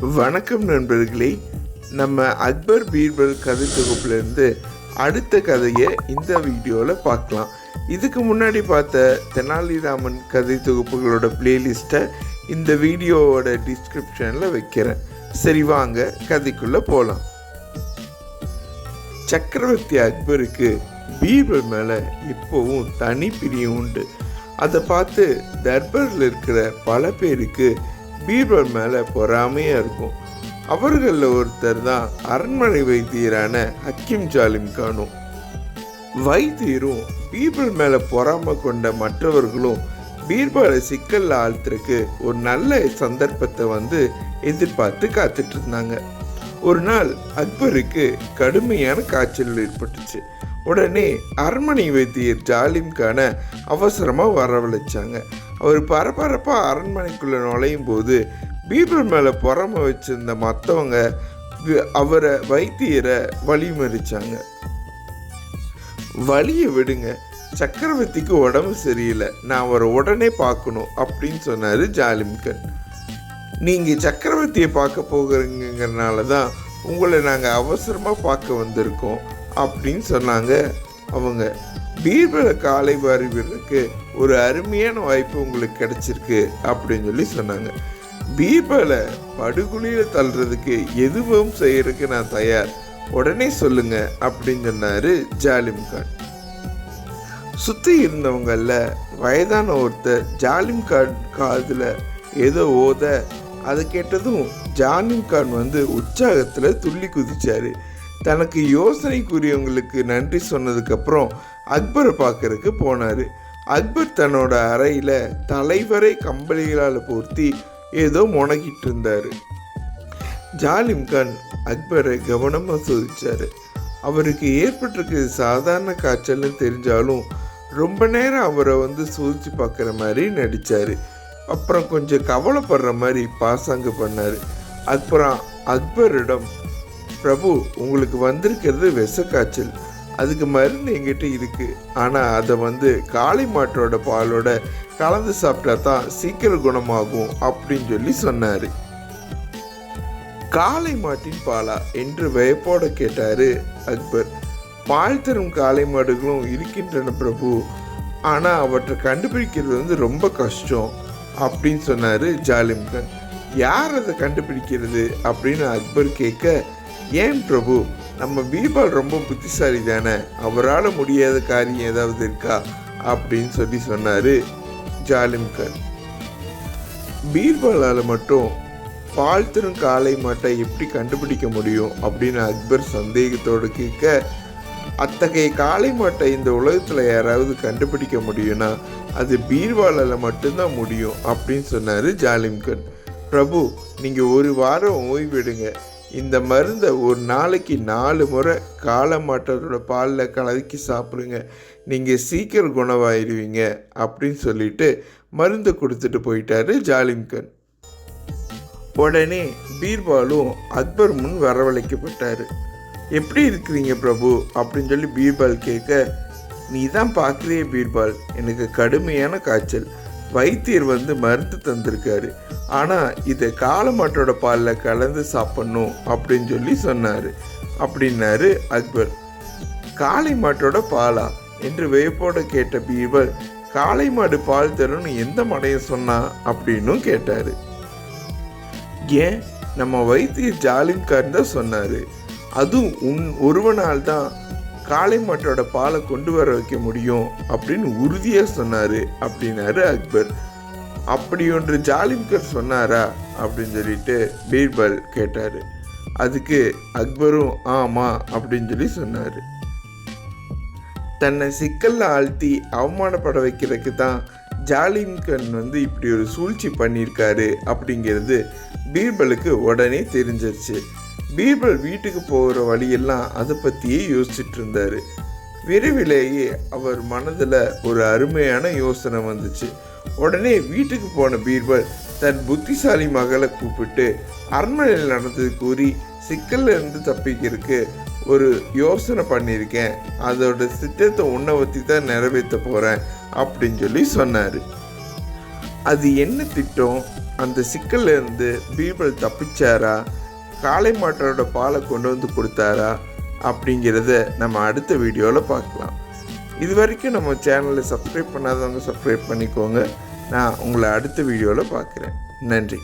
வணக்கம் நண்பர்களே. நம்ம அக்பர் பீர்பல் கதை தொகுப்புலேருந்து அடுத்த கதையை இந்த வீடியோவில் பார்க்கலாம். இதுக்கு முன்னாடி பார்த்த தெனாலிராமன் கதை தொகுப்புகளோட பிளேலிஸ்ட்டை இந்த வீடியோவோட டிஸ்கிரிப்ஷனில் வைக்கிறேன். சரி, வாங்க கதைக்குள்ளே போகலாம். சக்கரவர்த்தி அக்பருக்கு பீர்பல் மேலே இப்போவும் தனி பிரியம் உண்டு. அதை பார்த்து தர்பாரில் இருக்கிற பல பேருக்கு பீர்பல் மேலே பொறாமையாக இருக்கும். அவர்களில் ஒருத்தர் தான் அரண்மனை வைத்தியரான ஹக்கீம் ஜாலிம் கானும். வைத்தியரும் பீர்பல் மேலே பொறாமை கொண்ட மற்றவர்களும் பீர்பலை சிக்கலில் ஆழ்த்துறதுக்கு ஒரு நல்ல சந்தர்ப்பத்தை எதிர்பார்த்து காத்துட்டு இருந்தாங்க. ஒரு நாள் அக்பருக்கு கடுமையான காய்ச்சல் ஏற்பட்டுச்சு. உடனே அரண்மனை வைத்தியர் ஜாலிம் கான அவசரமாக வரவழைச்சாங்க. அவர் பரபரப்பாக அரண்மனைக்குள்ளே நுழையும் போது பீர்பல் மேலே பொறாமை வச்சிருந்த மற்றவங்க வைத்தியரை வழிமறிச்சாங்க. வழியை விடுங்க, சக்கரவர்த்திக்கு உடம்பு சரியில்லை, நான் அவரை உடனே பார்க்கணும் அப்படின்னு சொன்னார் ஜாலிம்கன். நீங்கள் சக்கரவர்த்தியை பார்க்க போகிறீங்கிறனால தான் உங்களை நாங்கள் அவசரமாக பார்க்க வந்திருக்கோம் அப்படின்னு சொன்னாங்க. அவங்க பீர்பலை காலை வாரி விடுறதுக்கு ஒரு அருமையான வாய்ப்பு உங்களுக்கு கிடைச்சிருக்கு அப்படின்னு சொன்னாங்க. பீர்பலை படுகொலியில் தள்ளுறதுக்கு எதுவும் செய்யறதுக்கு நான் தயார், உடனே சொல்லுங்க அப்படின்னு சொன்னாரு ஜாலிம் கான். சுற்றி இருந்தவங்கள வயதான ஒருத்தர் ஜாலிம் கான் காதில் ஏதோ ஓத அதை கேட்டதும் ஜாலிம் கான் உற்சாகத்தில் துள்ளி குதிச்சாரு. தனக்கு யோசனை கூறியவங்களுக்கு நன்றி சொன்னதுக்கப்புறம் அக்பரை பார்க்கறதுக்கு போனார். அக்பர் தன்னோட அறையில் தலைவரை கம்பளிகளால் போர்த்தி ஏதோ முனகிட்டு இருந்தார். ஜாலிம் கான் அக்பரை கவனமாக சோதிச்சார். அவருக்கு ஏற்பட்டிருக்கிறது சாதாரண காய்ச்சல்னு தெரிஞ்சாலும் ரொம்ப நேரம் அவரை சோதிச்சு பார்க்குற மாதிரி நடித்தார். அப்புறம் கொஞ்சம் கவலைப்படுற மாதிரி பாசாங்கு பண்ணார். அப்புறம் அக்பரிடம், பிரபு, உங்களுக்கு வந்திருக்கிறது விஷக்காய்ச்சல், அதுக்கு மருந்து எங்கிட்ட இருக்கு, ஆனால் அதை காளை மாட்டோட பாலோட கலந்து சாப்பிட்டா தான் சீக்கிரம் குணமாகும் அப்படின்னு சொன்னார். காளை மாட்டின் பாலா என்று வியப்போட கேட்டார் அக்பர். பால் தரும் காளை மாடுகளும் இருக்கின்றன பிரபு, ஆனால் அவற்றை கண்டுபிடிக்கிறது ரொம்ப கஷ்டம் அப்படின்னு சொன்னார் ஜாலிம் கான். யார் அதை கண்டுபிடிக்கிறது அப்படின்னு அக்பர் கேட்க, ஏன் பிரபு, நம்ம பீர்பல் ரொம்ப புத்திசாலி தானே, அவரால் முடியாத காரியம் ஏதாவது இருக்கா அப்படின்னு சொன்னார் ஜாலிம் கான். பீர்பலால் மட்டும் பால் தரும் காளை மாட்டை எப்படி கண்டுபிடிக்க முடியும் அப்படின்னு அக்பர் சந்தேகத்தோடு கேட்க, அத்தகைய காளை மாட்டை இந்த உலகத்தில் யாராவது கண்டுபிடிக்க முடியும்னா அது பீர்பலால் மட்டும்தான் முடியும் அப்படின்னு சொன்னார் ஜாலிம் கான். பிரபு, நீங்கள் ஒரு வாரம் ஓய்வெடுங்க, இந்த மருந்தை ஒரு நாளைக்கு 4 முறை காளை மாட்டோட பாலில் கலக்கி சாப்பிடுங்க, நீங்கள் சீக்கிரம் குணமாயிருவீங்க அப்படின்னு சொல்லிட்டு மருந்தை கொடுத்துட்டு போயிட்டாரு ஜாலிம் கான். உடனே பீர்பாலும் அக்பர் முன் வரவழைக்கப்பட்டார். எப்படி இருக்கிறீங்க பிரபு அப்படின்னு பீர்பால் கேட்க, நீ தான் பார்க்குறியே பீர்பால், எனக்கு கடுமையான காய்ச்சல், வைத்தியர் மருந்து தந்திருக்காரு, ஆனால் இதை காளை மாட்டோட பாலில் கலந்து சாப்பிட்ணும் அப்படின்னு சொன்னார் அப்படின்னாரு அக்பர். காளை மாட்டோட பாலா என்று வியப்போட கேட்ட பீர்பல், காளை மாடு பால் தரும்னு எந்த மடைய சொன்னா அப்படின்னு கேட்டார். ஏன், நம்ம வைத்தியர் ஜாலிம் கான் தான் சொன்னார், அதுவும் ஒருவனால் தான் காளை மாட்டோட பாலை கொண்டு வர வைக்க முடியும் அப்படின்னு உறுதியாக சொன்னார் அப்படின்னாரு அக்பர். அப்படி ஒன்று ஜாலிம் கான் சொன்னாரா அப்படின்னு பீர்பல் கேட்டார். அதுக்கு அக்பரும் ஆமாம் அப்படின்னு சொன்னார். தன்னை சிக்கலில் ஆழ்த்தி அவமானப்பட வைக்கிறதுக்கு தான் ஜாலிம் கான் இப்படி ஒரு சூழ்ச்சி பண்ணியிருக்காரு அப்படிங்கிறது பீர்பலுக்கு உடனே தெரிஞ்சிருச்சு. பீர்பல் வீட்டுக்கு போகிற வழியெல்லாம் அதை பற்றியே யோசிச்சுட்டு இருந்தார். விரைவிலேயே அவர் மனதில் ஒரு அருமையான யோசனை வந்துச்சு. உடனே வீட்டுக்கு போன பீர்பல் தன் புத்திசாலி மகளை கூப்பிட்டு அரண்மனையில் நடந்தது கூறி சிக்கல்ல இருந்து தப்பிக்கிறதுக்கு ஒரு யோசனை பண்ணியிருக்கேன், அதோட திட்டத்தை உன்னை பற்றி தான் நிறைவேற்ற போகிறேன் அப்படின்னு சொன்னார். அது என்ன திட்டம் அந்த சிக்கல்ல இருந்து பீர்பல் தப்பிச்சாரா, காளை மாட்டோட பாலை கொண்டு வந்து கொடுத்தாரா அப்படிங்கிறத நம்ம அடுத்த வீடியோவில் பார்க்கலாம். இது வரைக்கும் நம்ம சேனலை சப்ஸ்கிரைப் பண்ணாதவங்க சப்ஸ்கிரைப் பண்ணிக்கோங்க. நான் உங்களை அடுத்த வீடியோவில் பார்க்குறேன். நன்றி.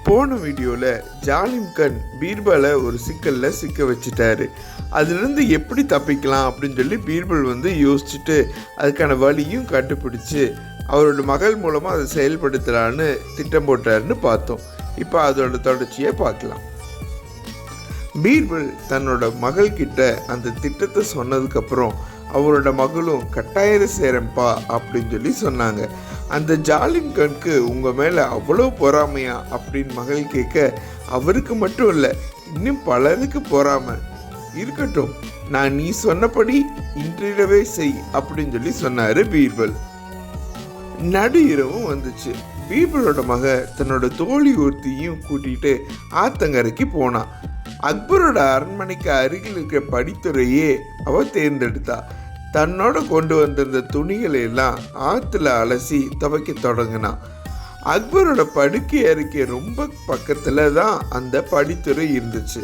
போன வீடியோவில் ஜாலிம் கான் பீர்பலை ஒரு சிக்கலில் சிக்க வச்சுட்டாரு. அதுலேருந்து எப்படி தப்பிக்கலாம் அப்படின்னு சொல்லி பீர்பல் யோசிச்சுட்டு அதுக்கான வழியும் கண்டுபிடிச்சி அவரோட மகள் மூலமாக அதை செயல்படுத்தலான்னு திட்டம் போட்டாருன்னு பார்த்தோம். இப்போ அதோட தொடர்ச்சியை பார்க்கலாம். பீர்பல் தன்னோட மகள்கிட்ட அந்த திட்டத்தை சொன்னதுக்கப்புறம் அவரோட மகளும் கட்டாயம் சேரம்பா அப்படின்னு சொல்லி சொன்னாங்க. அந்த ஜாலிம் கானுக்கு உங்கள் மேலே அவ்வளோ பொறாமையா அப்படின்னு மகள் கேட்க, அவருக்கு மட்டும் இல்லை இன்னும் பலருக்கு பொறாமை இருக்கட்டும், நான் நீ சொன்னபடி இன்றிரவே செய் அப்படின்னு சொல்லி சொன்னாரு பீர்பல். நடு இரவும் வந்துச்சு. பீர்பலோட மக தன்னோட தோழி ஒருத்தியும் கூட்டிட்டு ஆத்தங்கரைக்கு போனான். அக்பரோட அரண்மனைக்கு அருகில் இருக்கிற படித்துறையே அவ தேர்ந்தெடுத்தா. தன்னோட கொண்டு வந்திருந்த துணிகளை எல்லாம் ஆற்றுல அலசி துவைக்க தொடங்கினான். அக்பரோட படுக்கை அறைக்கு ரொம்ப பக்கத்தில் தான் அந்த படித்துறை இருந்துச்சு.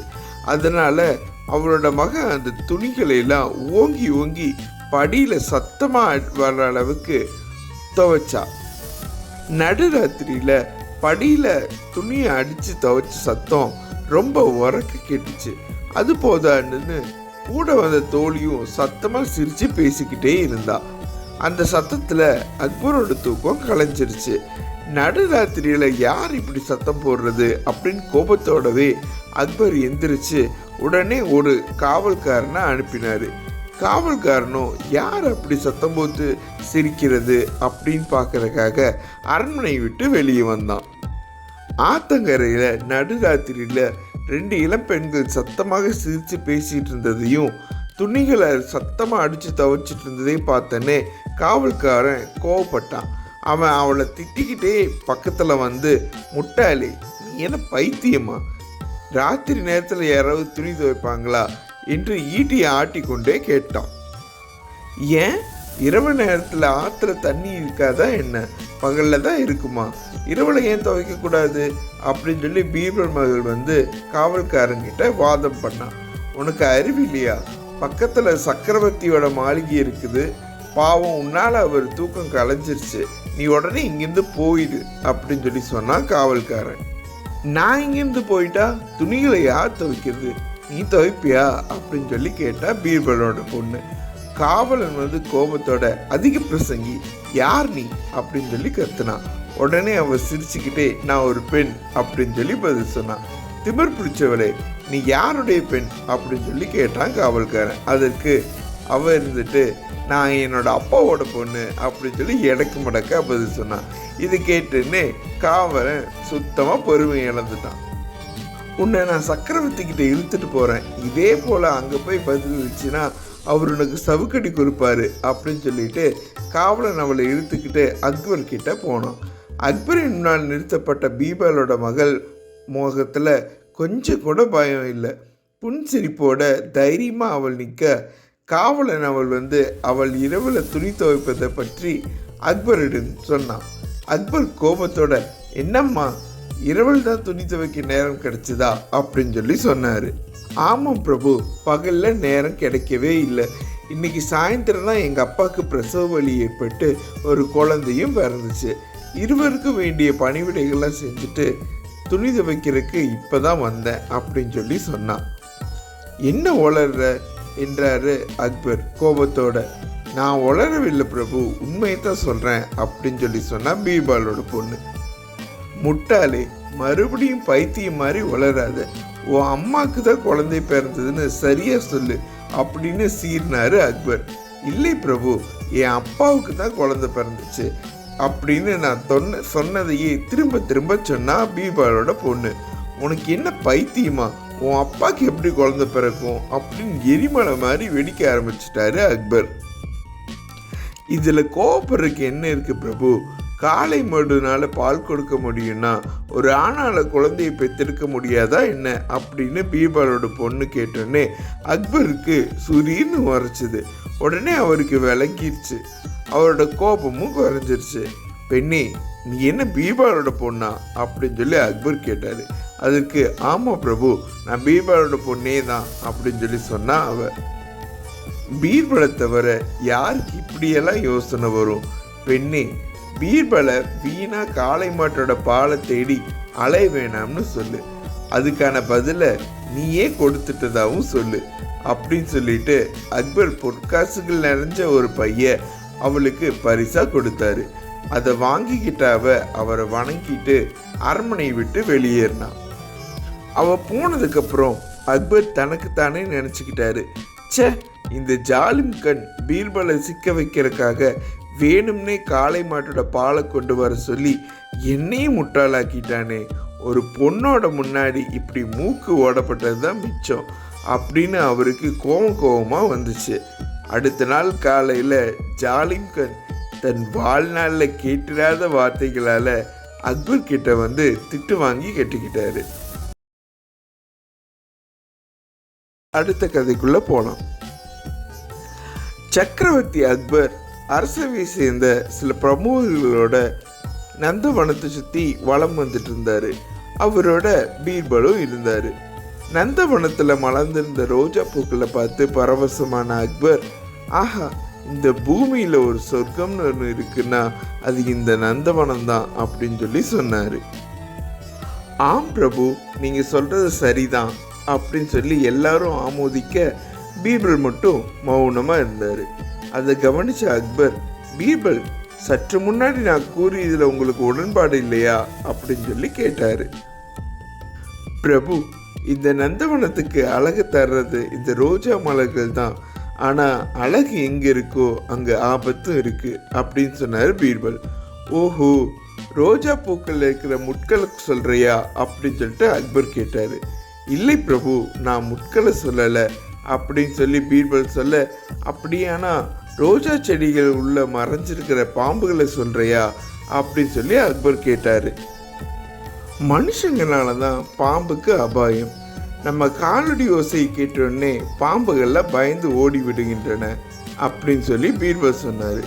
அதனால அவரோட மகன் அந்த துணிகளை எல்லாம் ஓங்கி ஓங்கி படியில் சத்தமாக வர அளவுக்கு துவைச்சா. நடுராத்திரியில் படியில் துணியை அடித்து துவைச்ச சத்தம் ரொம்ப உரக்க கேட்டுச்சு. அது போதான்னு கூட வந்த தோழியும் சத்தமாக சிரித்து பேசிக்கிட்டே இருந்தா. அந்த சத்தத்தில் அக்பரோட தூக்கம் கலைஞ்சிருச்சு. நடுராத்திரியில் யார் இப்படி சத்தம் போடுறது அப்படின்னு கோபத்தோடவே அக்பர் எந்திரிச்சு உடனே ஒரு காவல்காரனை அனுப்பினார். காவல்காரனும் யார் அப்படி சத்தம் போட்டு சிரிக்கிறது அப்படின்னு பார்க்கறதுக்காக அரண்மனை விட்டு வெளியே வந்தான். ஆத்தங்கரையில் நடுராத்திரியில் 2 இளம் பெண்கள் சத்தமாக சிரித்து பேசிகிட்டு இருந்ததையும் துணிகளை சத்தமாக அடித்து துவைச்சிட்டு இருந்ததையும் பார்த்தனே காவல்காரன் கோவப்பட்டான். அவன் அவளை திட்டிக்கிட்டே பக்கத்தில் முட்டாளி, நீ என்ன பைத்தியமா, ராத்திரி நேரத்தில் யாராவது துணி துவைப்பாங்களா என்று ஈட்டியை ஆட்டிக்கொண்டே கேட்டான். ஏன் இரவு நேரத்தில் ஆற்றுல தண்ணி இருக்காதா என்ன, பகலில் தான் இருக்குமா, இரவில் ஏன் துவைக்கக்கூடாது அப்படின்னு சொல்லி பீர்பல் மகள் காவல்காரங்கிட்ட வாதம் பண்ணான். உனக்கு அறிவு இல்லையா, பக்கத்தில் சக்கரவர்த்தியோட மாளிகை இருக்குது, பாவம் உன்னால் அவர் தூக்கம் கலைஞ்சிருச்சு, நீ உடனே இங்கேருந்து போயிடு அப்படின்னு சொல்லி சொன்னான் காவல்காரன். நான் இங்கேருந்து போயிட்டா துணிகளை யார் துவைக்கிறது, நீ துவைப்பியா அப்படின்னு சொல்லி கேட்டா பீர்பலோட பொண்ணு. காவலன் கோபத்தோட அதிக பிரசங்கி, யார் நீ அப்படின்னு சொல்லி கத்துனான். உடனே அவ சிரிச்சுக்கிட்டே நான் ஒரு பெண் அப்படின்னு சொல்லி பதில் சொன்னான். திமிர் பிடிச்சவளே, நீ யாருடைய பெண் அப்படின்னு சொல்லி கேட்டான் காவல்காரன். அதற்கு அவ நான் என்னோட அப்பாவோட பொண்ணு அப்படின்னு சொல்லி எடக்கு மடக்க பதில் சொன்னான். இது கேட்டுன்னு காவலன் சுத்தமாக பொறுமை இழந்துட்டான். உன்னை நான் சக்கரவர்த்திக்கிட்ட இழுத்துட்டு போகிறேன், இதே போல் அங்கே போய் பதிலளிச்சுன்னா அவர் உனக்கு சவுக்கடி கொடுப்பாரு அப்படின்னு சொல்லிட்டு காவலன் அவளை இழுத்துக்கிட்டு அக்பர் கிட்ட போனான். அக்பரின் முன்னால் நிறுத்தப்பட்ட பீர்பலோட மகள் முகத்தில் கொஞ்சம் கூட பயம் இல்லை. புன்சிரிப்போட தைரியமாக அவள் நிற்க காவலன் அவள் அவள் இரவில் துணி துவைப்பதை பற்றி அக்பரிடம் சொன்னான். அக்பர் கோபத்தோட, என்னம்மா இரவில் தான் துணி துவைக்க நேரம் கிடைச்சதா அப்படின்னு சொல்லி சொன்னார். ஆமாம் பிரபு, பகலில் நேரம் கிடைக்கவே இல்லை. இன்னைக்கு சாயந்தரம் தான் எங்கள் அப்பாவுக்கு பிரசவ வலி ஏற்பட்டு ஒரு குழந்தையும் பிறந்துச்சு. இருவருக்கும் வேண்டிய பணிவிடைகள்லாம் செஞ்சுட்டு துணி துவைக்கிறதுக்கு இப்போ தான் வந்தேன் அப்படின்னு சொல்லி சொன்னான். என்ன உளர்ற என்றாரு அக்பர் கோபத்தோட. நான் உளரவில்லை பிரபு, உண்மையை தான் சொல்கிறேன் அப்படின்னு சொல்லி சொன்னா பீர்பலோட பொண்ணு. முட்டாளே, மறுபடியும் பைத்தியம் மாதிரி உளராத, உன் அம்மாவுக்கு தான் குழந்தை பிறந்ததுன்னு சரியா சொல்லு அப்படின்னு சீர்னாரு அக்பர். இல்லை பிரபு, என் அப்பாவுக்கு தான் குழந்தை பிறந்துச்சு அப்படின்னு நான் சொன்னதையே திரும்ப திரும்ப சொன்னா பீர்பலோட பொண்ணு. உனக்கு என்ன பைத்தியமா, உன் அப்பாவுக்கு எப்படி குழந்தை பிறக்கும் அப்படின்னு எரிமலை மாதிரி வெடிக்க ஆரம்பிச்சிட்டாரு அக்பர். இதுல கோபப்படுறதுக்கு என்ன இருக்கு பிரபு, காளை மாடுனால பால் கொடுக்க முடியும்னா ஒரு ஆணால குழந்தையை பெற்றெடுக்க முடியாதா என்ன அப்படின்னு பீர்பலோட பொண்ணு கேட்டோன்னே அக்பருக்கு சுரீர்னு உரைச்சிது. உடனே அவருக்கு விளங்கிடுச்சு, அவரோட கோபமும் குறைஞ்சிருச்சு. பெண்ணே, நீ என்ன பீர்பாலோட பொண்ணா அப்படின்னு சொல்லி அக்பர் கேட்டார். அதற்கு ஆமாம் பிரபு, நான் பீர்பாலோட பொண்ணே தான் அப்படின்னு சொல்லி சொன்னா அவ. பீர்பலை தவிர யாருக்கு இப்படியெல்லாம் யோசனை வரும்? பெண்ணே, பீர்பலை வீணா காளை மாட்டோட பாலை தேடி அலைய வேணாம்னு சொல்லு, அதுக்கான பதிலை நீயே கொடுத்துட்டதாகவும் சொல்லு அப்படின்னு சொல்லிட்டு அக்பர் பொற்காசுகள் நிறைஞ்ச ஒரு பைய அவளுக்கு பரிசா கொடுத்தாரு. அதை வாங்கிக்கிட்ட அவரை வணங்கிட்டு அரண்மனை விட்டு வெளியேறினான். அவ போனதுக்கப்புறம் அக்பர் தனக்குத்தானே நினச்சிக்கிட்டாரு, ச்சே, இந்த ஜாலிம் கண் பீர்பலை சிக்க வைக்கிறதுக்காக வேணும்னே காளை மாட்டோட பாலை கொண்டு வர சொல்லி என்னையும் முட்டாளாக்கிட்டானே, ஒரு பொண்ணோட முன்னாடி இப்படி மூக்கு ஓடப்பட்டது தான் மிச்சம் அப்படின்னு அவருக்கு கோபமாக வந்துச்சு. அடுத்த நாள் காலையில் ஜாலிம் கண் தன் வாழ்நாளில் கேட்டிராத வார்த்தைகளால் அக்பர் கிட்ட வந்து திட்டு வாங்கி கட்டிக்கிட்டாரு. அடுத்த கதைக்குள்ள போலாம். சக்கரவர்த்தி அக்பர் அரசவை சேர்ந்த சில பிரமுகர்களோட நந்தவனத்தை சுற்றி வலம் வந்துட்டு இருந்தாரு. அவரோட பீர்பலும் இருந்தார். நந்தவனத்தில் மலர்ந்திருந்த ரோஜா பூக்களை பார்த்து பரவசமான அக்பர், ஆஹா, இந்த பூமியில் ஒரு சொர்க்கம்னு ஒன்று இருக்குன்னா அது இந்த நந்தவனம் தான் அப்படின்னு சொல்லி சொன்னார். ஆம் பிரபு, நீங்கள் சொல்கிறது சரிதான் அப்படின்னு சொல்லி எல்லாரும் ஆமோதிக்க பீர்பல் மட்டும் மௌனமாக இருந்தார். அதை கவனித்த அக்பர், பீர்பல், சற்று முன்னாடி நான் கூறியதில் உங்களுக்கு உடன்பாடு இல்லையா அப்படின்னு சொல்லி கேட்டார். பிரபு, இந்த நந்தவனத்துக்கு அழகு தர்றது இந்த ரோஜா மலர்கள் தான், ஆனால் அழகு எங்கே இருக்கோ அங்கே ஆபத்தும் இருக்குது அப்படின்னு சொன்னார் பீர்பல். ஓஹோ, ரோஜா பூக்கள் இருக்கிற முட்களுக்கு சொல்கிறியா அப்படின்னு சொல்லிட்டு அக்பர் கேட்டார். இல்லை பிரபு, நான் முட்களை சொல்லலை அப்படின்னு சொல்லி பீர்பல் சொல்ல, அப்படியானா ரோஜா செடிகள் உள்ள மறைஞ்சிருக்கிற பாம்புகளை சொல்கிறியா அப்படின்னு சொல்லி அக்பர் கேட்டார். மனுஷங்களால தான் பாம்புக்கு அபாயம். நம்ம காலடி ஓசையை கேட்டோடனே பாம்புகள்லாம் பயந்து ஓடி விடுகின்றன அப்படின்னு சொல்லி பீர்பல் சொன்னார்.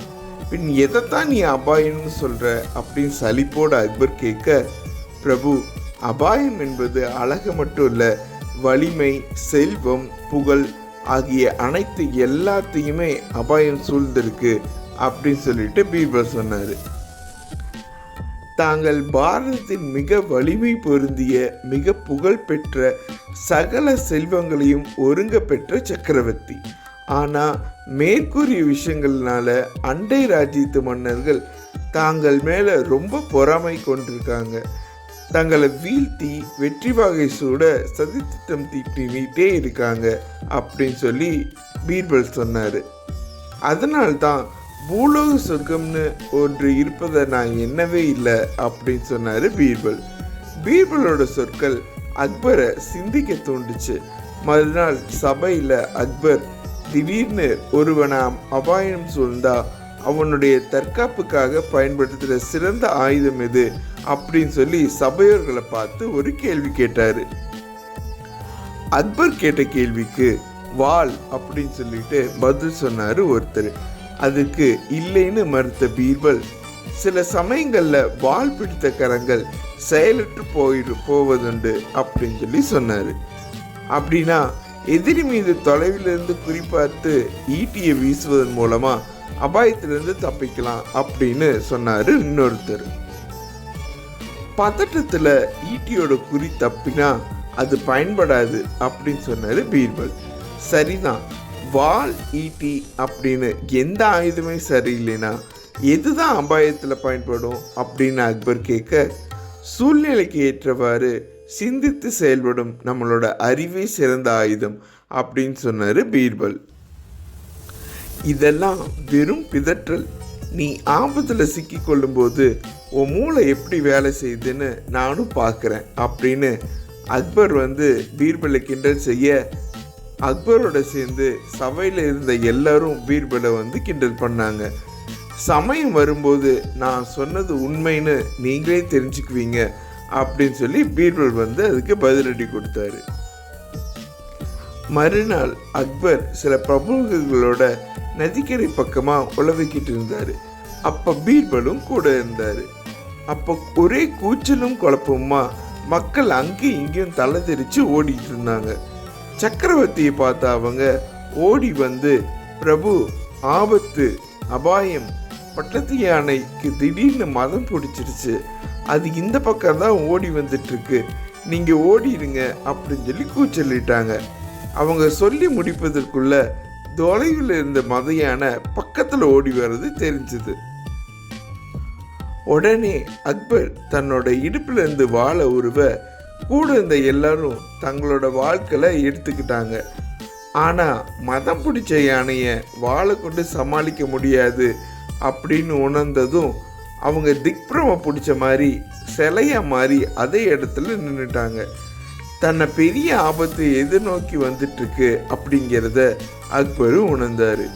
பின் எதைத்தான் நீ அபாயம்னு சொல்கிற அப்படின்னு சலிப்போட அக்பர் கேட்க, பிரபு, அபாயம் என்பது அழகு மட்டும் இல்லை, வலிமை, செல்வம், புகழ் ஆகிய அனைத்து எல்லாத்தையுமே அபாயம் சூழ்ந்திருக்கு அப்படின்னு சொல்லிட்டு பீர்பல் சொன்னார். தாங்கள் பாரதத்தின் மிக வலிமை பொருந்திய மிக புகழ் பெற்ற சகல செல்வங்களையும் ஒருங்க பெற்ற சக்கரவர்த்தி. ஆனால் மேற்கூறிய விஷயங்கள்னால அண்டை ராஜ்யத்து மன்னர்கள் தாங்கள் மேலே ரொம்ப பொறாமை கொண்டிருக்காங்க. தங்களை வீழ்த்தி வெற்றி வாகை சூட சதித்திட்டம் தீட்டினிட்டே இருக்காங்க அப்படின்னு சொல்லி பீர்பல் சொன்னார். அதனால்தான் பூலோக சொர்க்கம்னு ஒன்று இருப்பதை நான் எண்ணவே இல்லை அப்படின்னு சொன்னார் பீர்பல். பீர்பலோட சொற்கள் அக்பரை சிந்திக்க தூண்டுச்சு. மறுநாள் சபையில் அக்பர், திடீர்னு ஒருவனாம் அபாயம் சூழ்ந்தா அவனுடைய தற்காப்புக்காக பயன்படுத்துகிற சிறந்த ஆயுதம் எது அப்படின்னு சொல்லி சபையோர்களை பார்த்து ஒரு கேள்வி கேட்டார். அக்பர் கேட்ட கேள்விக்கு வாள் அப்படின்னு சொல்லிட்டு பதில் சொன்னார் ஒருத்தர். அதுக்கு இல்லைன்னு மறுத்த பீர்பல், சில சமயங்களில் வாள் பிடித்த கரங்கள் செயலற்று போவதுண்டு அப்படின்னு சொல்லி சொன்னார். அப்படின்னா எதிரி மீது தொலைவிலிருந்து குறிப்பார்த்து ஈட்டியை வீசுவதன் மூலமாக அபாயத்திலிருந்து தப்பிக்கலாம் அப்படின்னு சொன்னார் இன்னொருத்தர். பதட்டத்தில் ஈட்டியோட குறி தப்பினா அது பயன்படாது அப்படின்னு சொன்னார் பீர்பல். சரிதான், வாள், ஈட்டி அப்படின்னு எந்த ஆயுதமே சரியில்லைனா எதுதான் அபாயத்தில் பயன்படும் அப்படின்னு அக்பர் கேட்க, சூழ்நிலைக்கு ஏற்றவாறு சிந்தித்து செயல்படும் நம்மளோட அறிவே சிறந்த ஆயுதம் அப்படின்னு சொன்னார் பீர்பல். இதெல்லாம் வெறும் பிதற்றல். நீ ஆபத்தில் சிக்கி கொள்ளும்போது உன் மூளை எப்படி வேலை செய்யுதுன்னு நானும் பார்க்குறேன் அப்படின்னு அக்பர் பீர்பலை கிண்டல் செய்ய, அக்பரோட சேர்ந்து சபையில் இருந்த எல்லாரும் பீர்பலை கிண்டல் பண்ணாங்க. சமயம் வரும்போது நான் சொன்னது உண்மைன்னு நீங்களே தெரிஞ்சுக்குவீங்க அப்படின்னு சொல்லி பீர்பல் அதுக்கு பதிலடி கொடுத்தாரு. மறுநாள் அக்பர் சில பிரபுகளோட நதிக்கரை பக்கமாக உழவிக்கிட்டு இருந்தார். அப்போ பீர்பலும் கூட இருந்தார். அப்போ ஒரே கூச்சலும் குழப்பமா மக்கள் அங்கேயும் இங்கேயும் தலை தெரிச்சு ஓடிட்டு இருந்தாங்க. சக்கரவர்த்தியை பார்த்த அவங்க ஓடி வந்து, பிரபு, ஆபத்து, அபாயம், பட்டத்து யானைக்கு திடீர்னு மதம் பிடிச்சிருச்சு, அது இந்த பக்கம் தான் ஓடி வந்துட்டு இருக்கு, நீங்க ஓடிடுங்க அப்படின்னு சொல்லி கூச்சலிட்டாங்க. அவங்க சொல்லி முடிப்பதற்குள்ள தொலைவில் இருந்த மத யானை பக்கத்தில் ஓடி வர்றது தெரிஞ்சது. உடனே அக்பர் தன்னோட இடுப்புல இருந்து வாளை உருவ கூட இருந்த எல்லாரும் தங்களோட வாழ்க்கையில எடுத்துக்கிட்டாங்க. ஆனா மதம் பிடிச்ச யானைய வாளை கொண்டு சமாளிக்க முடியாது அப்படின்னு உணர்ந்ததும் அவங்க திக்பிரம பிடிச்ச மாதிரி சிலையா மாறி அதே இடத்துல நின்றுட்டாங்க. தன்னை பெரிய ஆபத்து எதிர்நோக்கி வந்துட்டு இருக்கு அப்படிங்கிறத அக்பரும் உணர்ந்தாரு.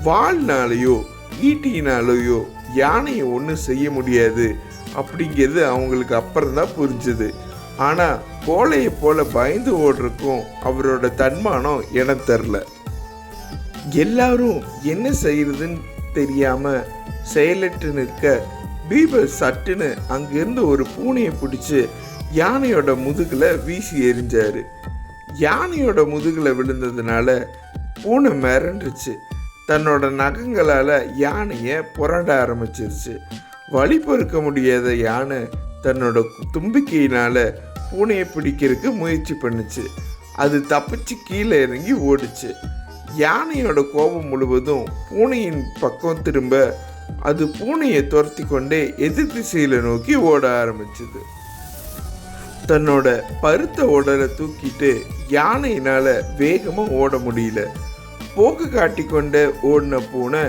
வாள்னாலேயோ ஈட்டினாலேயோ யானையை ஒன்றும் செய்ய முடியாது அப்படிங்கிறது அவங்களுக்கு அப்புறம்தான் புரிஞ்சுது. ஆனால் கோழையை போல பயந்து ஓடுறதுக்கும் அவரோட தன்மானம் இடம் தரல. எல்லாரும் என்ன செய்யறதுன்னு தெரியாம செயலற்று நிற்க பீர்பல் சட்டுன்னு அங்கிருந்து ஒரு பூனையை பிடிச்சு யானையோட முதுகுல வீசி எறிஞ்சாரு. யானையோட முதுகுல விழுந்ததுனால பூனை மிரண்டுச்சு. தன்னோட நகங்களால் யானையை புரண்ட ஆரம்பிச்சிருச்சு. வழி பொறுக்க முடியாத யானை தன்னோட தும்பிக்கையினால் பூனையை பிடிக்கிறதுக்கு முயற்சி பண்ணுச்சு. அது தப்பிச்சு கீழே இறங்கி ஓடிச்சு. யானையோட கோபம் முழுவதும் பூனையின் பக்கம் திரும்ப அது பூனையை துரத்தி கொண்டே எதிர் திசையில நோக்கி ஓட ஆரம்பிச்சது. தன்னோட பருத்த உடலை தூக்கிட்டு யானையினால வேகமா ஓட முடியல. போக்கு காட்டி கொண்டு ஓடின பூனை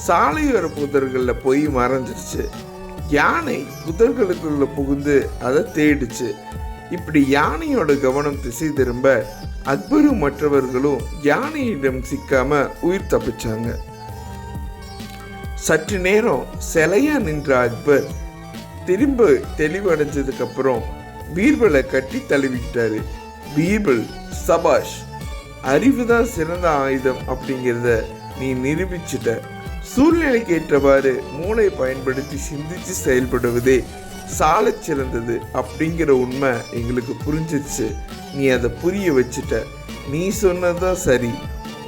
சாலையோர புதர்களில் போய் மறைஞ்சிருச்சு. யானை புதர்களுக்குள்ள புகுந்து அதை தேடிச்சு. இப்படி யானையோட கவனம் திசை திரும்ப அக்பரும் மற்றவர்களும் யானையிடம் சிக்காம உயிர் தப்பிச்சாங்க. சற்று நேரம் சிலையா நின்ற அக்பர் திரும்ப தெளிவடைஞ்சதுக்கு அப்புறம் பீர்பலை கட்டி தழுவிட்டாரு. பீர்பல், சபாஷ், அறிவுதான் சிறந்த ஆயுதம் அப்படிங்கிறத நீ நிரூபிச்சிட்ட. சூழ்நிலைக்கு ஏற்றவாறு மூளை பயன்படுத்தி சிந்திச்சு செயல்படுவதே சாலச் சிறந்தது அப்படிங்கிற உண்மை எங்களுக்கு புரிஞ்சிச்சு. நீ அதை புரிய வச்சுட்ட. நீ சொன்னதான் சரி.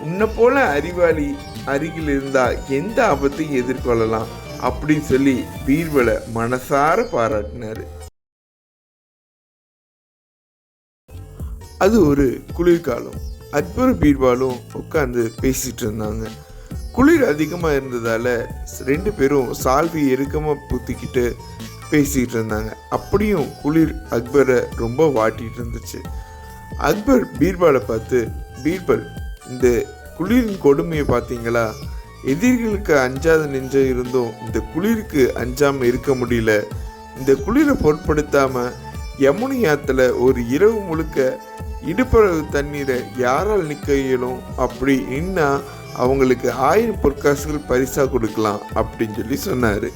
உன்னை போல அறிவாளி அருகில் இருந்தா எந்த ஆபத்தையும் எதிர்கொள்ளலாம் அப்படின்னு சொல்லி பீர்பலை மனசார பாராட்டினாரு. அது ஒரு குளிர்காலம். அக்பரும் பீர்பாலும் உட்காந்து பேசிட்டு இருந்தாங்க. குளிர் அதிகமாக இருந்ததால் ரெண்டு பேரும் சால்வி இறுக்கமாக பூத்திக்கிட்டு பேசிகிட்டு இருந்தாங்க. அப்படியும் குளிர் அக்பரை ரொம்ப வாட்டிகிட்டு இருந்துச்சு. அக்பர் பீர்பாலை பார்த்து, பீர்பல், இந்த குளிரின் கொடுமையை பார்த்தீங்களா? எதிரிகளுக்கு அஞ்சாத நெஞ்சம் இருந்தும் இந்த குளிருக்கு அஞ்சாமல் இருக்க முடியல. இந்த குளிரை பொருட்படுத்தாமல் யமுனை ஆற்றுல ஒரு இரவு முழுக்க இடுப்பளவு தண்ணீரை யாரால் நிற்க இயலும்? அப்படி நின்னா அவங்களுக்கு 1000 பொற்காசுகள் பரிசாக கொடுக்கலாம் அப்படின்னு சொல்லி சொன்னார்.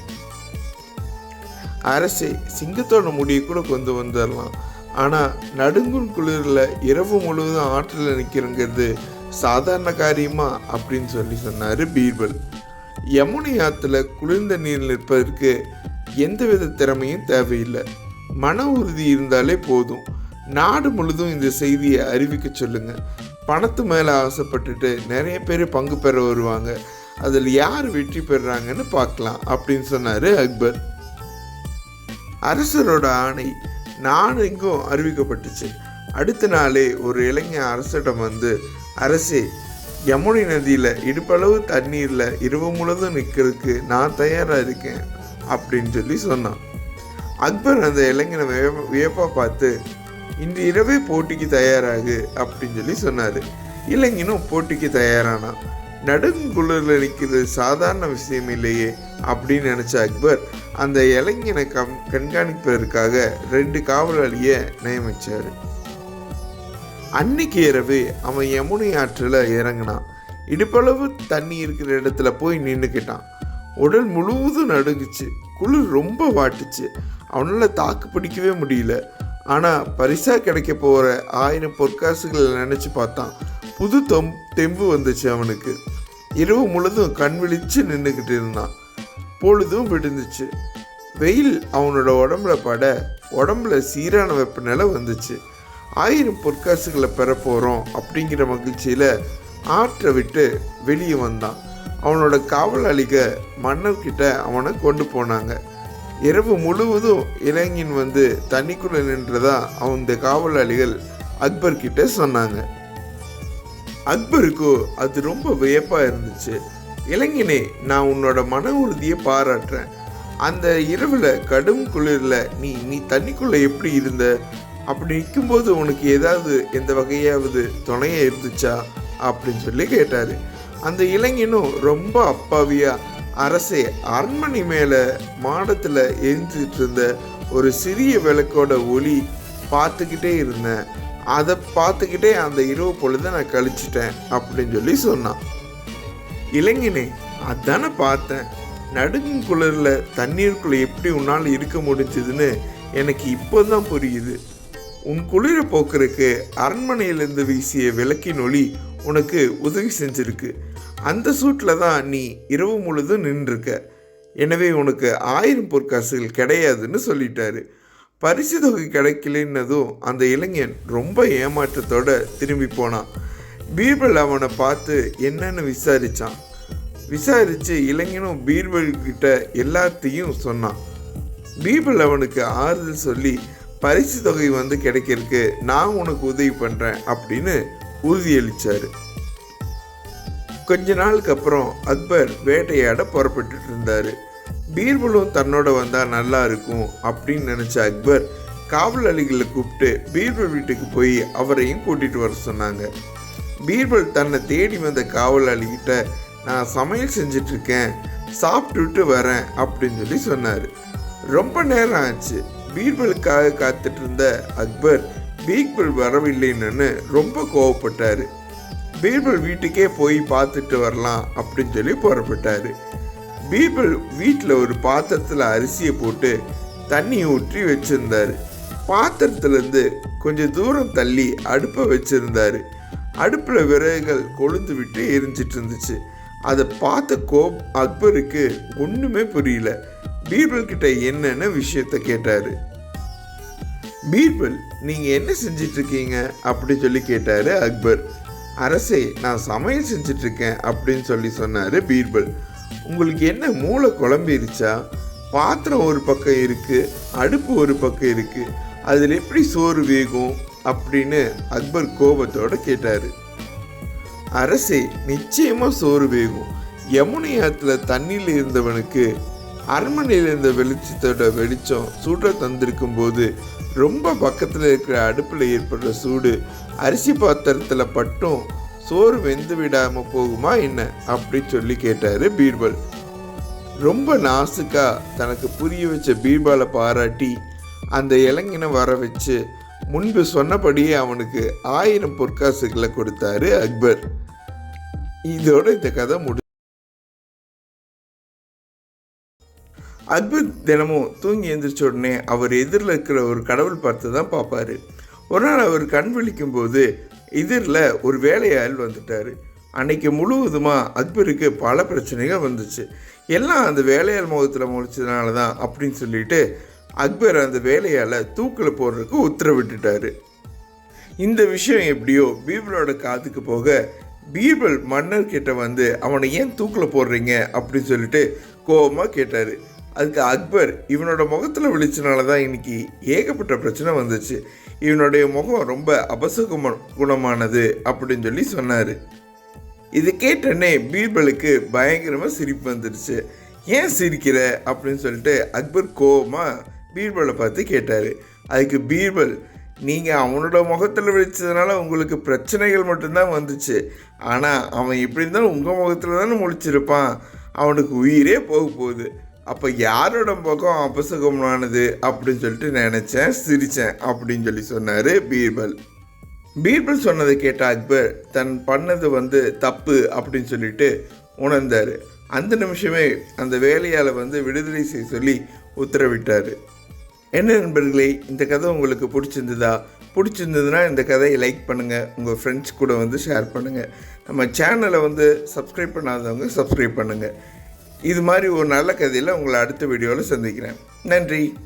அரசே, சிங்கத்தோட முடியை கூட கொண்டு வந்துடலாம். ஆனால் நடுங்கும் குளிரில் இரவு முழுவதும் ஆற்றில் நிற்கிறங்கிறது சாதாரண காரியமா அப்படின்னு சொல்லி சொன்னார் பீர்பல். யமுனை ஆற்றுல குளிர்ந்த நீர் நிற்பதற்கு எந்தவித திறமையும் தேவையில்லை. மன உறுதி இருந்தாலே போதும். நாடு முழுதும் இந்த செய்தியை அறிவிக்க சொல்லுங்க. பணத்து மேலே ஆசைப்பட்டுட்டு நிறைய பேர் பங்கு பெற வருவாங்க. அதில் யார் வெற்றி பெறுறாங்கன்னு பார்க்கலாம் அப்படின்னு சொன்னார் அக்பர். அரசரோட ஆணை நாடெங்கும் அறிவிக்கப்பட்டுச்சு. அடுத்த நாளே ஒரு இளைஞன் அரசிடம் வந்து, அரசே, யமுனை நதியில் இடுப்பளவு தண்ணீரில் இரவு முழுதும் நிற்கிறதுக்கு நான் தயாராக இருக்கேன் அப்படின்னு சொல்லி சொன்னான். அக்பர் அந்த இளைஞனை வியப்பாக பார்த்து, இன்று இரவே போட்டிக்கு தயாராகு அப்படின்னு சொல்லி சொன்னார். இளைஞனும் போட்டிக்கு தயாரானா. நடுங்குளிரில் நிற்கிறது சாதாரண விஷயம் இல்லையே அப்படின்னு நினச்ச அக்பர் அந்த இளைஞனை கண்காணிப்பதற்காக 2 காவலாளியை நியமித்தார். அன்னைக்கு இரவு அவன் யமுனை ஆற்றில் இறங்கினான். இடுப்பளவு தண்ணி இருக்கிற இடத்துல போய் நின்றுக்கிட்டான். உடல் முழுவதும் நடுங்குச்சு. குளிர் ரொம்ப வாட்டுச்சு. அவனால் தாக்கு பிடிக்கவே முடியல. ஆனால் பரிசாக கிடைக்க போகிற 1000 பொற்காசுகளை நினச்சி பார்த்தான். புது தெம்பு வந்துச்சு அவனுக்கு. இரவு முழுதும் கண் விழிச்சு நின்றுக்கிட்டு இருந்தான். பொழுதும் விடுந்துச்சு. வெயில் அவனோட உடம்புல பட உடம்புல சீரான வெப்பநிலை வந்துச்சு. 1000 பொற்காசுகளை பெற போகிறோம் அப்படிங்கிற மகிழ்ச்சியில் ஆற்றை விட்டு வெளியே வந்தான். அவனோட காவலாளிக மன்னர்கிட்ட அவனை கொண்டு போனாங்க. இரவு முழுவதும் இளைஞன் வந்து தண்ணிக்குள்ளே நின்றதா அந்த காவலாளிகள் அக்பர் கிட்ட சொன்னாங்க. அக்பருக்கோ அது ரொம்ப வியப்பாக இருந்துச்சு. இளைஞனே, நான் உன்னோட மன உறுதியை பாராட்டுறேன். அந்த இரவில் கடும் குளிரில் நீ தண்ணிக்குள்ளே எப்படி இருந்த? அப்படி நிற்கும்போது உனக்கு ஏதாவது எந்த வகையாவது துணையாக இருந்துச்சா அப்படின்னு சொல்லி கேட்டார். அந்த இளைஞனும் ரொம்ப அப்பாவியாக, அரசே, அரண்மனை மேலே மாடத்தில் எரிஞ்சிட்டு இருந்த ஒரு சிறிய விளக்கோட ஒளி பார்த்துக்கிட்டே இருந்தேன். அதை பார்த்துக்கிட்டே அந்த இரவு பொழுது நான் கழிச்சிட்டேன் அப்படின்னு சொல்லி சொன்னான். இளைஞனே, அதானே பார்த்தேன். நடுங்கும் குளிரில் தண்ணீருக்குள்ளே எப்படி உன்னால் இருக்க முடிஞ்சதுன்னு எனக்கு இப்போதான் புரியுது. உன் குளிரை போக்குறதுக்கு அரண்மனையிலேருந்து வீசிய விளக்கின் ஒளி உனக்கு உதவி செஞ்சிருக்கு. அந்த சூட்டில் தான் நீ இரவு முழுதும் நின்றுருக்க. எனவே உனக்கு 1000 பொற்காசுகள் கிடையாதுன்னு சொல்லிட்டாரு. பரிசு தொகை கிடைக்கலன்னதும் அந்த இளைஞன் ரொம்ப ஏமாற்றத்தோடு திரும்பி போனான். பீர்பல் அவனை பார்த்து என்னன்னு விசாரித்து இளைஞனும் பீர்பல் கிட்ட எல்லாத்தையும் சொன்னான். பீர்பல் அவனுக்கு ஆறுதல் சொல்லி பரிசு தொகை வந்து கிடைக்கிறதுக்கு நான் உனக்கு உதவி பண்ணுறேன் அப்படின்னு உறுதியளித்தார். கொஞ்ச நாளுக்கு அப்புறம் அக்பர் வேட்டையாட புறப்பட்டு இருந்தார். பீர்பலும் தன்னோட வந்தால் நல்லா இருக்கும் அப்படின்னு நினச்ச அக்பர் காவலாளிகளை கூப்பிட்டு பீர்பல் வீட்டுக்கு போய் அவரையும் கூட்டிகிட்டு வர சொன்னாங்க. பீர்பல் தன்னை தேடி வந்த காவலாளிகிட்ட, நான் சமையல் செஞ்சிட்ருக்கேன், சாப்பிட்டுட்டு வரேன் அப்படின்னு சொல்லி சொன்னார். ரொம்ப நேரம் ஆச்சு. பீர்பலுக்காக காத்துட்டு இருந்த அக்பர் பீர்பல் வரவில்லைன்னு ரொம்ப கோவப்பட்டார். பீர்பல் வீட்டுக்கே போய் பார்த்துட்டு வரலாம் அப்படின்னு சொல்லி புறப்பட்டார். பீர்பல் வீட்டில் ஒரு பாத்திரத்தில் அரிசியை போட்டு தண்ணி ஊற்றி வச்சுருந்தார். பாத்திரத்துலேருந்து கொஞ்சம் தூரம் தள்ளி அடுப்பை வச்சுருந்தார். அடுப்பில் விறகுகள் கொழுந்து விட்டு எரிஞ்சிட்டு இருந்துச்சு. அதை பார்த்த அக்பருக்கு ஒன்றுமே புரியல. பீர்பல் கிட்ட என்னென்ன விஷயத்த கேட்டார். பீர்பல், நீங்கள் என்ன செஞ்சிட்ருக்கீங்க அப்படி சொல்லி கேட்டார் அக்பர். அரசே, நான் சமையல் செஞ்சிட்ருக்கேன் அப்படின்னு சொல்லி சொன்னார் பீர்பல். உங்களுக்கு என்ன மூளை குழம்பிருச்சா? பாத்திரம் ஒரு பக்கம் இருக்குது, அடுப்பு ஒரு பக்கம் இருக்குது, அதில் எப்படி சோறு வேகும் அப்படின்னு அக்பர் கோபத்தோடு கேட்டார். அரசே, நிச்சயமாக சோறு வேகும். யமுனை ஆற்றுல தண்ணியில் இருந்தவனுக்கு அரண்மனையில் இருந்த வெளிச்சத்தோட வெளிச்சம் சூட தந்திருக்கும் போது ரொம்ப பக்கத்தில் இருக்கிற அடுப்பில் ஏற்படுற சூடு அரிசி பாத்திரத்தில் பட்டும் சோறு வெந்து விடாமல் போகுமா என்ன அப்படி சொல்லி கேட்டார் பீர்பல். ரொம்ப நாசுக்கா தனக்கு புரிய வச்ச பீர்பாலை பாராட்டி அந்த இளைஞனை வர வச்சு முன்பு சொன்னபடியே அவனுக்கு 1000 பொற்காசுகளை கொடுத்தாரு அக்பர். இதோட இந்த கதை அக்பர் தினமும் தூங்கி எழுந்திரிச்ச உடனே அவர் எதிரில் இருக்கிற ஒரு கடவுள் பார்த்து தான் பார்ப்பார். ஒரு நாள் அவர் கண் விழிக்கும் போது எதிரில் ஒரு வேலையாள் வந்துட்டார். அன்னைக்கு முழுவதுமாக அக்பருக்கு பல பிரச்சனைகள் வந்துச்சு. எல்லாம் அந்த வேலையாள் முகத்தில் முடிச்சதுனால தான் அப்படின்னு சொல்லிட்டு அக்பர் அந்த வேலையால் தூக்கில் போடுறதுக்கு உத்தரவிட்டுட்டார். இந்த விஷயம் எப்படியோ பீர்பலோட காதுக்கு போக பீர்பல் மன்னர்கிட்ட வந்து அவனை ஏன் தூக்கில் போடுறீங்க அப்படின்னு சொல்லிட்டு கோபமாக கேட்டார். அதுக்கு அக்பர், இவனோட முகத்தில் விழிச்சனால தான் இன்னைக்கு ஏகப்பட்ட பிரச்சனை வந்துச்சு. இவனுடைய முகம் ரொம்ப குணமானது அப்படின்னு சொல்லி சொன்னார். இது கேட்டனே பீர்பலுக்கு பயங்கரமாக சிரிப்பு வந்துடுச்சு. ஏன் சிரிக்கிற அப்படின்னு சொல்லிட்டு அக்பர் கோபமாக பீர்பலை பார்த்து கேட்டார். அதுக்கு பீர்பல், நீங்கள் அவனோட முகத்தில் விழிச்சதுனால உங்களுக்கு பிரச்சனைகள் மட்டும்தான் வந்துச்சு. ஆனால் அவன் எப்படி இருந்தாலும் உங்கள் முகத்தில் தானே முழிச்சிருப்பான். அவனுக்கு உயிரே போக போகுது. அப்போ யாரோட முகம் அபசகமானது அப்படின்னு சொல்லிட்டு நினச்சேன், சிரித்தேன் அப்படின்னு சொல்லி சொன்னார் பீர்பல். பீர்பல் சொன்னதை கேட்ட அக்பர் தன் பண்ணது தப்பு அப்படின்னு சொல்லிட்டு உணர்ந்தார். அந்த நிமிஷமே அந்த வேலையால் விடுதலை செய்ய சொல்லி உத்தரவிட்டார். என்ன நண்பர்களே, இந்த கதை உங்களுக்கு பிடிச்சிருந்ததுன்னா இந்த கதையை லைக் பண்ணுங்கள், உங்கள் ஃப்ரெண்ட்ஸ் கூட ஷேர் பண்ணுங்கள். நம்ம சேனலை சப்ஸ்கிரைப் பண்ணாதவங்க சப்ஸ்கிரைப் பண்ணுங்கள். இது மாதிரி ஒரு நல்ல கதையில் உங்களை அடுத்த வீடியோவில் சந்திக்கிறேன். நன்றி.